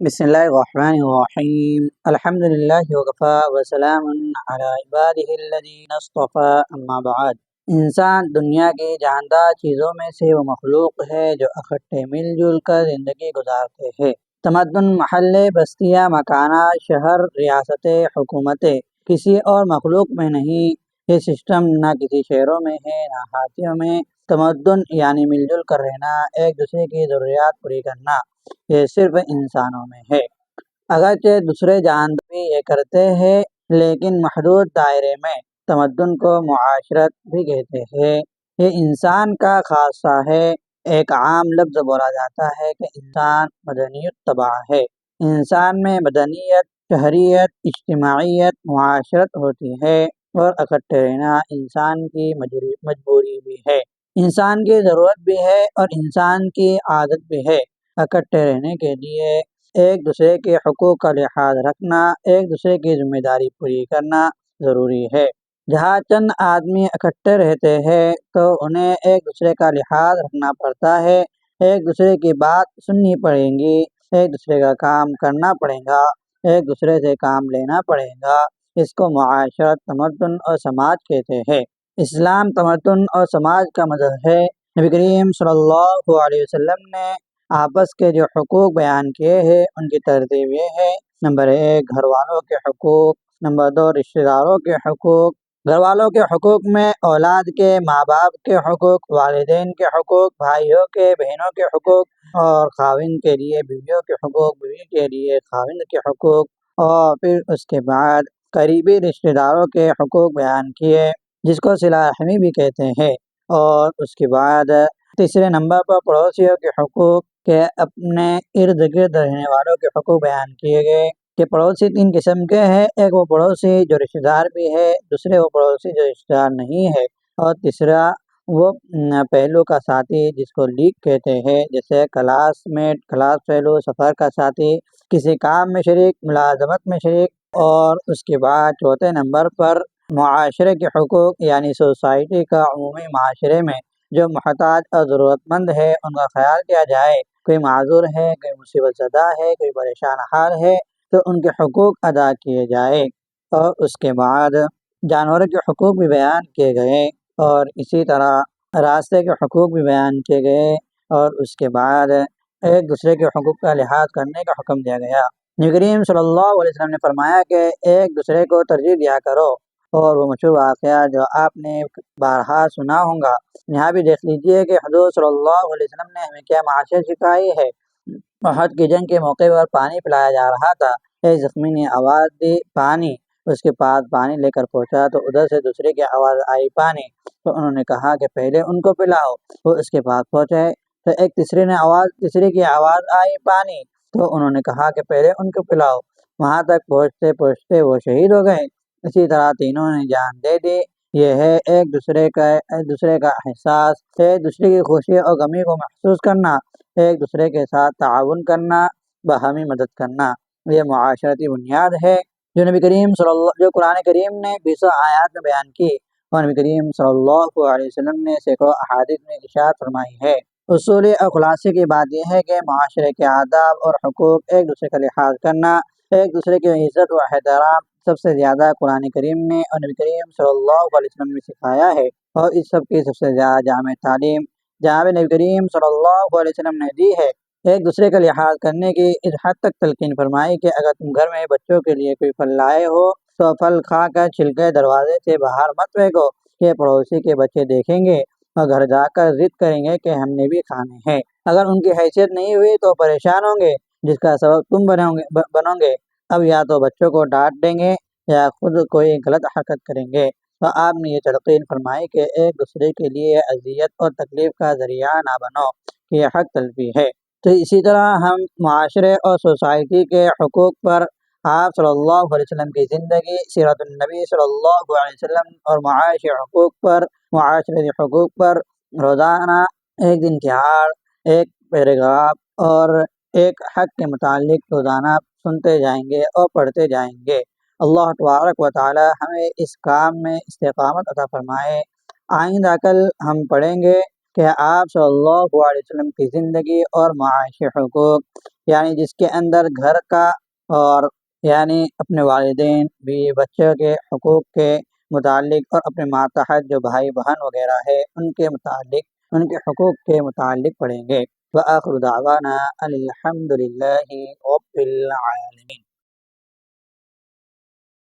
بسم اللہ الرحمن الرحیم الحمد للہ وکفا وسلام علی عبادہ الذین اصطفی اما بعد۔ انسان دنیا کی جاندار چیزوں میں سے وہ مخلوق ہے جو اکٹھے مل جل کر زندگی گزارتے ہیں۔ تمدن، محلے، بستیاں، مکانات، شہر، ریاستیں، حکومتیں کسی اور مخلوق میں نہیں۔ یہ سسٹم نہ کسی شہروں میں ہے نہ ہاتھیوں میں۔ تمدن یعنی مل جل کر رہنا، ایک دوسرے کی ضروریات پوری کرنا، یہ صرف انسانوں میں ہے۔ اگرچہ دوسرے جاندار بھی یہ کرتے ہیں لیکن محدود دائرے میں۔ تمدن کو معاشرت بھی کہتے ہیں۔ یہ انسان کا خاصہ ہے۔ ایک عام لفظ بولا جاتا ہے کہ انسان مدنی الطبع ہے۔ انسان میں مدنیت، شہریت، اجتماعیت، معاشرت ہوتی ہے، اور اکٹھے رہنا انسان کی مجبوری بھی ہے، انسان کی ضرورت بھی ہے اور انسان کی عادت بھی ہے۔ اکٹھے رہنے کے لیے ایک دوسرے کے حقوق کا لحاظ رکھنا، ایک دوسرے کی ذمہ داری پوری کرنا ضروری ہے۔ جہاں چند آدمی اکٹھے رہتے ہیں تو انہیں ایک دوسرے کا لحاظ رکھنا پڑتا ہے، ایک دوسرے کی بات سننی پڑے گی، ایک دوسرے کا کام کرنا پڑے گا، ایک دوسرے سے کام لینا پڑے گا۔ اس کو معاشرت، تمدن اور سماج کہتے ہیں۔ اسلام تمدن اور سماج کا مظہر ہے۔ نبی کریم صلی اللہ علیہ وسلم نے آپس کے جو حقوق بیان کیے ہیں ان کی ترتیب یہ ہے: نمبر 1 گھر والوں کے حقوق، نمبر 2 رشتہ داروں کے حقوق۔ گھر والوں کے حقوق میں اولاد کے، ماں باپ کے حقوق، والدین کے حقوق، بھائیوں کے، بہنوں کے حقوق، اور خاوند کے لیے بیویوں کے حقوق، بیوی کے لیے خاوند کے حقوق، اور پھر اس کے بعد قریبی رشتہ داروں کے حقوق بیان کیے جس کو صلہ رحمی بھی کہتے ہیں، اور اس کے بعد تیسرے نمبر پر پڑوسیوں کے حقوق کے اپنے ارد گرد رہنے والوں کے حقوق بیان کیے گئے کہ پڑوسی 3 قسم کے ہیں: ایک وہ پڑوسی جو رشتہ دار بھی ہے، دوسرے وہ پڑوسی جو رشتہ دار نہیں ہے، اور تیسرا وہ پہلو کا ساتھی جس کو لیگ کہتے ہیں، جیسے کلاس میٹ، کلاس فیلو، سفر کا ساتھی، کسی کام میں شریک، ملازمت میں شریک۔ اور اس کے بعد چوتھے نمبر پر معاشرے کے حقوق یعنی سوسائٹی کا، عمومی معاشرے میں جو محتاج اور ضرورت مند ہے ان کا خیال کیا جائے۔ کوئی معذور ہے، کوئی مصیبت زدہ ہے، کوئی پریشان حال ہے تو ان کے حقوق ادا کیے جائے۔ اور اس کے بعد جانوروں کے حقوق بھی بیان کیے گئے، اور اسی طرح راستے کے حقوق بھی بیان کیے گئے، اور اس کے بعد ایک دوسرے کے حقوق کا لحاظ کرنے کا حکم دیا گیا۔ نبی کریم صلی اللہ علیہ وسلم نے فرمایا کہ ایک دوسرے کو ترجیح دیا کرو، اور وہ مشہور واقعہ جو آپ نے بارہا سنا ہوگا، یہاں بھی دیکھ لیجئے کہ حضور صلی اللہ علیہ وسلم نے ہمیں کیا معاشرت سکھائی ہے۔ احد کی جنگ کے موقع پر پانی پلایا جا رہا تھا، ایک زخمی نے آواز دی پانی، اس کے پاس پانی لے کر پہنچا تو ادھر سے دوسرے کی آواز آئی پانی، تو انہوں نے کہا کہ پہلے ان کو پلاؤ۔ وہ اس کے پاس پہنچے تو ایک تیسرے کی آواز آئی پانی، تو انہوں نے کہا کہ پہلے ان کو پلاؤ۔ وہاں تک پہنچتے پہنچتے وہ شہید ہو گئے۔ اسی طرح تینوں نے جان دے دی۔ یہ ہے ایک دوسرے کا احساس، ایک دوسرے کی خوشی اور غمی کو محسوس کرنا، ایک دوسرے کے ساتھ تعاون کرنا، باہمی مدد کرنا۔ یہ معاشرتی بنیاد ہے جو جو قرآن کریم نے 20 آیات میں بیان کی، اور نبی کریم صلی اللہ علیہ وسلم نے سینکڑوں احادیث میں ارشاد فرمائی ہے۔ اصولی اور خلاصے کی بات یہ ہے کہ معاشرے کے آداب اور حقوق، ایک دوسرے کا لحاظ کرنا، ایک دوسرے کی عزت و احترام سب سے زیادہ قرآن کریم نے اور نبی کریم صلی اللہ علیہ وسلم نے سکھایا ہے، اور اس سب کی سب سے زیادہ جامع تعلیم جناب نبی کریم صلی اللہ علیہ وسلم نے دی ہے۔ ایک دوسرے کا لحاظ کرنے کی اس حد تک تلقین فرمائی کہ اگر تم گھر میں بچوں کے لیے کوئی پھل لائے ہو تو پھل کھا کر چھلکے دروازے سے باہر مت پھینکو، کہ پڑوسی کے بچے دیکھیں گے اور گھر جا کر ضد کریں گے کہ ہم نے بھی کھانے ہیں۔ اگر ان کی حیثیت نہیں ہوئی تو پریشان ہوں گے، جس کا سبب تم بنو گے۔ اب یا تو بچوں کو ڈانٹ دیں گے یا خود کوئی غلط حرکت کریں گے۔ تو آپ نے یہ تلقین فرمائی کہ ایک دوسرے کے لیے اذیت اور تکلیف کا ذریعہ نہ بنو، کہ یہ حق تلفی ہے۔ تو اسی طرح ہم معاشرے اور سوسائٹی کے حقوق پر آپ صلی اللہ علیہ وسلم کی زندگی، سیرت النبی صلی اللہ علیہ وسلم اور معاشرتی حقوق پر روزانہ ایک دن تہاڑ، ایک پیراگراف اور ایک حق کے متعلق روزانہ سنتے جائیں گے اور پڑھتے جائیں گے۔ اللہ تبارک و تعالی ہمیں اس کام میں استقامت عطا فرمائے۔ آئندہ کل ہم پڑھیں گے کہ آپ صلی اللہ علیہ وسلم کی زندگی اور معاشی حقوق، یعنی جس کے اندر گھر کا اور یعنی اپنے والدین بیوی بچوں کے حقوق کے متعلق اور اپنے ماتحت جو بھائی بہن وغیرہ ہے ان کے متعلق ان کے حقوق کے متعلق پڑھیں گے۔ وآخر دعوانا الحمد للہ رب العالمین۔